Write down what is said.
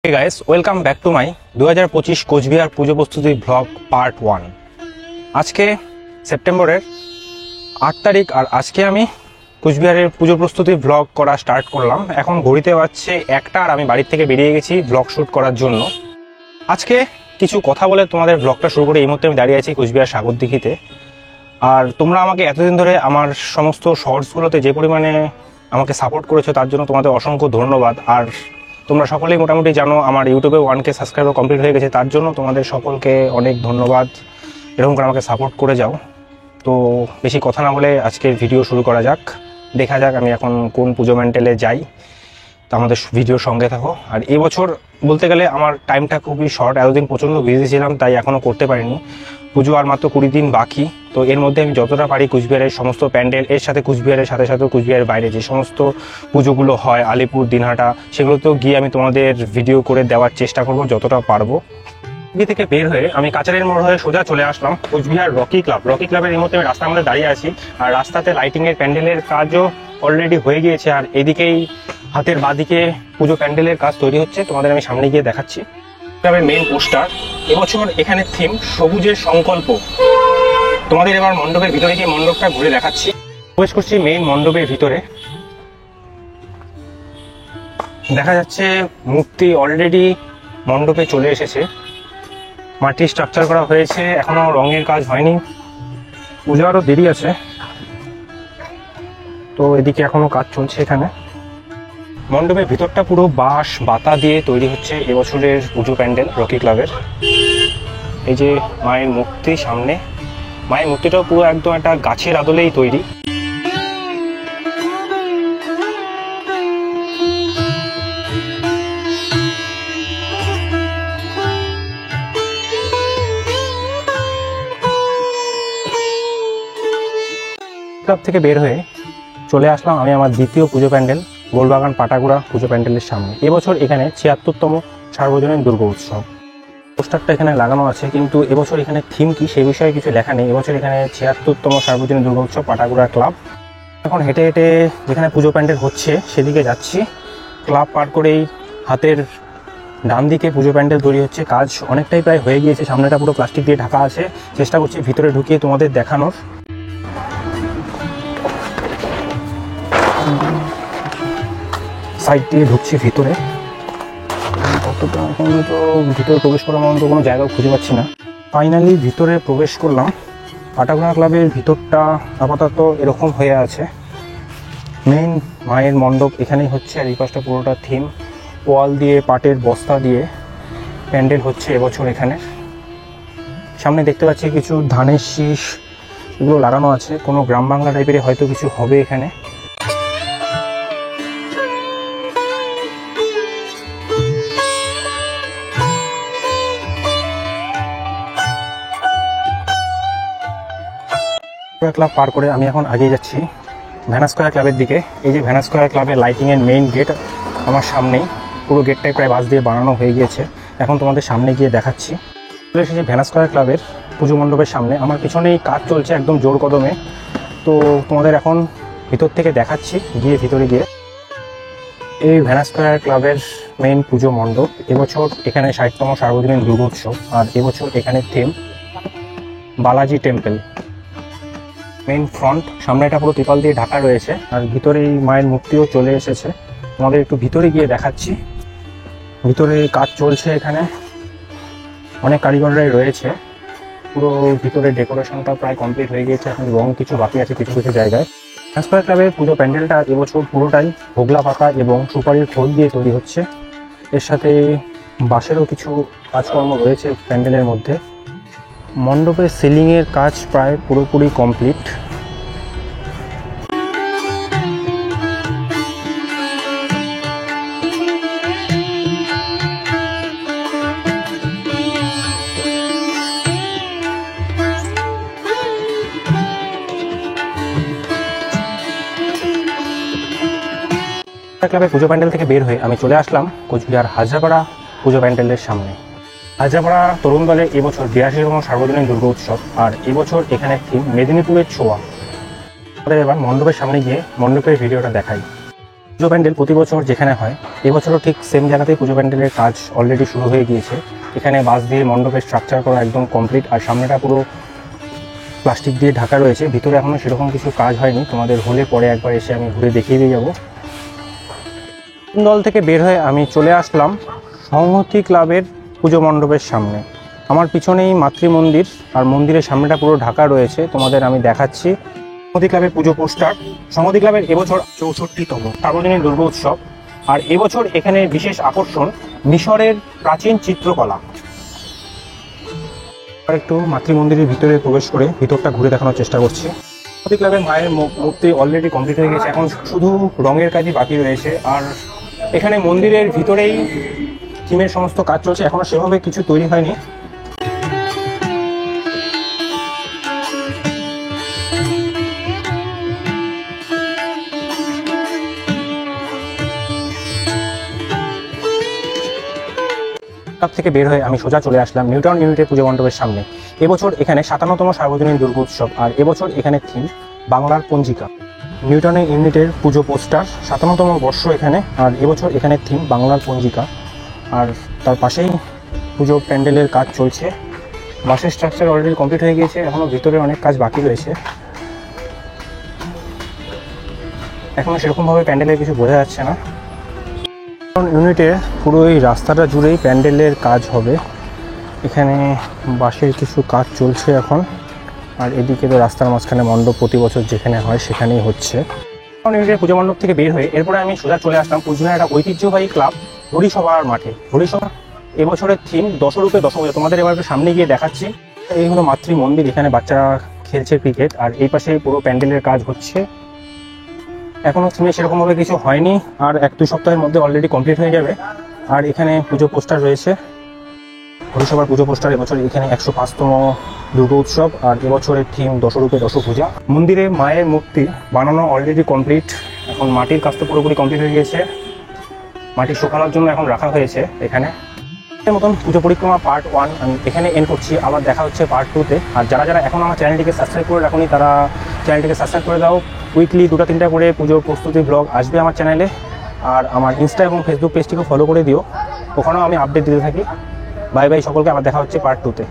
Hey guys, welcome back to my 2025 Cooch Behar পুজো প্রস্তুতি blog part 1। আজকে সেপ্টেম্বরের 8 তারিখ আর আজকে আমি কোচবিহারের পুজো প্রস্তুতি ব্লগ করা স্টার্ট করলাম। এখন ঘড়িতে বাজছে 1টা আর আমি বাড়ি থেকে বেরিয়ে গেছি ব্লগ শ্যুট করার জন্য। আজকে কিছু কথা বলে তোমাদের ব্লগটা শুরু করে এই মুহূর্তে আমি দাঁড়িয়ে আছি কোচবিহার সাগরদিঘিতে। আর তোমরা আমাকে এতদিন ধরে আমার সমস্ত শর্টসগুলোতে যে পরিমাণে আমাকে সাপোর্ট করেছো তার জন্য তোমাদের অসংখ্য ধন্যবাদ। আর তোমরা সকলেই মোটামুটি জানো আমার ইউটিউবে 1K সাবস্ক্রাইবার কমপ্লিট হয়ে গেছে, তার জন্য তোমাদের সকলকে অনেক ধন্যবাদ। এরকম করে আমাকে সাপোর্ট করে যাও। তো বেশি কথা না বলে আজকের ভিডিও শুরু করা যাক। দেখা যাক আমি এখন কোন পুজো ম্যান্ডেলে যাই, তো আমাদের ভিডিওর সঙ্গে থাকো। আর এবছর বলতে গেলে আমার টাইমটা খুবই শর্ট, এতদিন প্রচণ্ড বিজি ছিলাম তাই এখনও করতে পারিনি। পুজো আর মাত্র 20 দিন বাকি, তো এর মধ্যে আমি যতটা পারি কোচবিহারের সমস্ত প্যান্ডেল, এর সাথে কোচবিহারের সাথে সাথে কোচবিহারের বাইরে যে সমস্ত পুজোগুলো হয় আলিপুর, দিনহাটা, সেগুলোতেও গিয়ে আমি তোমাদের ভিডিও করে দেওয়ার চেষ্টা করব যতটা পারবো। থেকে বের হয়ে আমি কাচারের মোড় হয়ে সোজা চলে আসলাম কোচবিহার রকি ক্লাব। রকি ক্লাবের এই মুহূর্তে আমি রাস্তার মধ্যে দাঁড়িয়ে আছি আর রাস্তাতে লাইটিংয়ের প্যান্ডেলের কাজও অলরেডি হয়ে গিয়েছে। আর এদিকেই হাতের বাঁদিকে পুজো প্যান্ডেলের কাজ তৈরি হচ্ছে, তোমাদের আমি সামনে গিয়ে দেখাচ্ছি। ক্লাবের মেইন পোস্টার, এবছর এখানে থিম সবুজের সংকল্প। তোমাদের এবার মণ্ডপের ভিতরে গিয়ে মণ্ডপটা ঘুরে দেখাচ্ছি। প্রবেশ করছি মেইন মণ্ডপের ভিতরে। দেখা যাচ্ছে মূর্তি অলরেডি মণ্ডপে চলে এসেছে, মাটি স্ট্রাকচার করা হয়েছে, এখনো রঙের কাজ হয়নি, পুজো আরও দেরি আছে। তো এদিকে এখনো কাজ চলছে। এখানে মণ্ডপের ভিতরটা পুরো বাঁশ বাতা দিয়ে তৈরি হচ্ছে এবছরের পুজো প্যান্ডেল রকি ক্লাবের। এই যে মায়ের মূর্তি সামনে, মায়ের মূর্তিটাও পুরো একদম একটা গাছের আদলেই তৈরি। ক্লাব থেকে বের হয়ে চলে আসলাম আমি আমার দ্বিতীয় পুজো প্যান্ডেল গোলবাগান পাটাগুড়া পুজো প্যান্ডেলের সামনে। এবছর এখানে 76তম সার্বজনীন দুর্গা উৎসব। পোস্টারটা এখানে লাগানো আছে, কিন্তু এবছর এখানে থিম কি সে বিষয়ে কিছু লেখা নেই। এবছর এখানে 76তম সার্বজনীন দুর্গা উৎসব পাটাগুড়া ক্লাব। এখন হেঁটে হেঁটে যেখানে পুজো প্যান্ডেল হচ্ছে সেদিকে যাচ্ছি। ক্লাব পার করেই হাতের ডান দিকে পুজো প্যান্ডেল তৈরি হচ্ছে, কাজ অনেকটাই প্রায় হয়ে গিয়েছে। সামনেটা পুরো প্লাস্টিক দিয়ে ঢাকা আছে, চেষ্টা করছি ভিতরে ঢুকিয়ে তোমাদের দেখানোর। সাইড দিয়ে ঢুকছি ভিতরে, অতটা এখন তো ভিতরে প্রবেশ করার মতো কোনো জায়গা খুঁজে পাচ্ছি না। ফাইনালি ভিতরে প্রবেশ করলাম। পাটাগুড়া ক্লাবের ভিতরটা আপাতত এরকম হয়ে আছে। মেইন মায়ের মণ্ডপ এখানেই হচ্ছে, আর এই পাশটা পুরোটা থিম ওয়াল দিয়ে পাটের বস্তা দিয়ে প্যান্ডেল হচ্ছে এবছর। এখানে সামনে দেখতে পাচ্ছি কিছু ধানের শীষ এগুলো লাগানো আছে, কোনো গ্রাম বাংলা টাইপের হয়তো কিছু হবে এখানে। ক্লাব পার করে আমি এখন এগিয়ে যাচ্ছি ভ্যানাস্কয়ার ক্লাবের দিকে। এই যে ভ্যানাস্কয়ার ক্লাবের লাইটিংয়ের মেইন গেট আমার সামনেই, পুরো গেটটাই প্রায় বাঁশ দিয়ে বানানো হয়ে গিয়েছে। এখন তোমাদের সামনে গিয়ে দেখাচ্ছি। চলে এসেছি ভ্যানাস্কয়ার ক্লাবের পুজো মণ্ডপের সামনে। আমার পিছনেই কাজ চলছে একদম জোর কদমে, তো তোমাদের এখন ভিতর থেকে দেখাচ্ছি গিয়ে ভিতরে গিয়ে। এই ভ্যানাস্কয়ার ক্লাবের মেইন পুজো মণ্ডপ। এবছর এখানে 60তম সার্বজনীন দুর্গোৎসব, আর এবছর এখানে theme Balaji temple. Main front সামনেটা পুরো ত্রিপাল দিয়ে ঢাকা রয়েছে, আর ভিতরে মায়ের মূর্তিও চলে এসেছে। তোমাদের একটু ভিতরে গিয়ে দেখাচ্ছি। ভিতরে কাজ চলছে, এখানে অনেক কারিগররাই রয়েছে। পুরো ভিতরে ডেকোরেশনটা প্রায় কমপ্লিট হয়ে গিয়েছে, এখন রং কিছু বাকি আছে কিছু কিছু জায়গায়। ভ্যানাস্কয়ার ক্লাবের পুজো প্যান্ডেলটা এবছর পুরোটাই হোগলা পাতা এবং সুপারির খোল দিয়ে তৈরি হচ্ছে। এর সাথে বাঁশেরও কিছু কাজকর্ম রয়েছে প্যান্ডেলের মধ্যে। মণ্ডপের সিলিংয়ের কাজ প্রায় পুরোপুরি কমপ্লিট। ক্লাবের পুজো প্যান্ডেল থেকে বের হয়ে আমি চলে আসলাম কোচবিহার হাজরাপাড়া পুজো প্যান্ডেলের সামনে। হাজরাপাড়া তরুণ দলের এবছর 82তম সার্বজনীন দুর্গা উৎসব, আর এবছর এখানে থিম মেদিনীপুরের ছোঁয়া। আমাদের এবার মণ্ডপের সামনে গিয়ে মণ্ডপের ভিডিওটা দেখাই। পুজো প্যান্ডেল প্রতি বছর যেখানে হয় এবছরও ঠিক সেম জায়গাতেই পুজো প্যান্ডেলের কাজ অলরেডি শুরু হয়ে গিয়েছে। এখানে বাঁশ দিয়ে মণ্ডপের স্ট্রাকচার করা একদম কমপ্লিট, আর সামনেটা পুরো প্লাস্টিক দিয়ে ঢাকা রয়েছে। ভিতরে এখনও সেরকম কিছু কাজ হয়নি, তোমাদের হলে পরে একবার এসে আমি ঘুরে দেখিয়ে দিয়ে যাবো। দল থেকে বের হয়ে আমি চলে আসলাম সংহতি ক্লাবের পুজো মণ্ডপের সামনে। আমার পিছনেই মাতৃ মন্দির, আর মন্দিরের সামনেটা পুরো ঢাকা রয়েছে, তোমাদের আমি দেখাচ্ছি। সংহতি ক্লাবের পুজো পোস্টার। সংহতি ক্লাবের এবছর 64তম সার্বজনীন দুর্গা উৎসব, আর এবছর এখানে বিশেষ আকর্ষণ মিশরের প্রাচীন চিত্রকলা। আর একটু মাতৃ মন্দিরের ভিতরে প্রবেশ করে ভিতরটা ঘুরে দেখানোর চেষ্টা করছি। সংহতি ক্লাবের মায়ের মূর্তি অলরেডি কমপ্লিট হয়ে গেছে, এখন শুধু রঙের কাজই বাকি রয়েছে। আর এখানে মন্দিরের ভিতরেই থিমের সমস্ত কাজ চলছে, এখনো সেভাবে কিছু তৈরি হয়নি। থেকে বের হয়ে আমি সোজা চলে আসলাম নিউটাউন ইউনিটের পুজো মণ্ডপের সামনে। এবছর এখানে 57তম সার্বজনীন দুর্গা উৎসব, আর এবছর এখানে থিম বাংলার পঞ্জিকা। নিউটাউন ইউনিটের পুজো পোস্টার, 57তম বর্ষ এখানে, আর এবছর এখানে থিম বাংলার পঞ্জিকা। আর তার পাশেই পুজো প্যান্ডেলের কাজ চলছে। বাসের স্ট্রাকচার অলরেডি কমপ্লিট হয়ে গিয়েছে, এখনও ভিতরে অনেক কাজ বাকি রয়েছে। এখনও সেরকমভাবে প্যান্ডেলের কিছু বোঝা যাচ্ছে না। ইউনিটের পুরো এই রাস্তাটা জুড়েই প্যান্ডেলের কাজ হবে। এখানে বাঁশের কিছু কাজ চলছে এখন, আর এদিকে তো রাস্তার মাঝখানে মণ্ডপ প্রতি বছর যেখানে হয় সেখানেই হচ্ছে। ইউনিটের পুজো মণ্ডপ থেকে বের হয়ে এরপরে আমি সোজা চলে আসলাম কুচবিহার একটা ঐতিহ্যবাহী ক্লাব হরিসভার মাঠে। হরিসভা এবছরের থিম দশরূপে দশভূজা। তোমাদের এবার সামনে গিয়ে দেখাচ্ছি। এই হলো মাতৃ মন্দির, এখানে বাচ্চারা খেলছে ক্রিকেট, আর এই পাশে পুরো প্যান্ডেলের কাজ হচ্ছে। এখনও থিমে সেরকমভাবে কিছু হয়নি, আর 1-2 সপ্তাহের মধ্যে অলরেডি কমপ্লিট হয়ে যাবে। আর এখানে পুজো পোস্টার রয়েছে, হরিসভার পুজো পোস্টার। এবছর এখানে 105তম দুর্গা উৎসব, আর এবছরের থিম দশরূপে দশভূজা। মন্দিরে মায়ের মূর্তি বানানো অলরেডি কমপ্লিট, এখন মাটির কাজ তো পুরোপুরি কমপ্লিট হয়ে গেছে। মাটি শুকানোর জন্য এখন রাখা হয়েছে এখানে। এর মতন পুজো পরিক্রমা পার্ট 1 আমি এখানে এন্ড করছি। আবার দেখা হচ্ছে পার্ট 2-তে। আর যারা যারা এখন আমার চ্যানেলটিকে সাবস্ক্রাইব করে রাখুনি তারা চ্যানেলটিকে সাবস্ক্রাইব করে দাও। উইকলি 2-3টা করে পুজো প্রস্তুতি ব্লগ আসবে আমার চ্যানেলে। আর আমার ইনস্টা এবং ফেসবুক পেজটিকে ফলো করে দিও, ওখানেও আমি আপডেট দিতে থাকি। বাই বাই সকলকে, আবার দেখা হচ্ছে পার্ট 2-তে।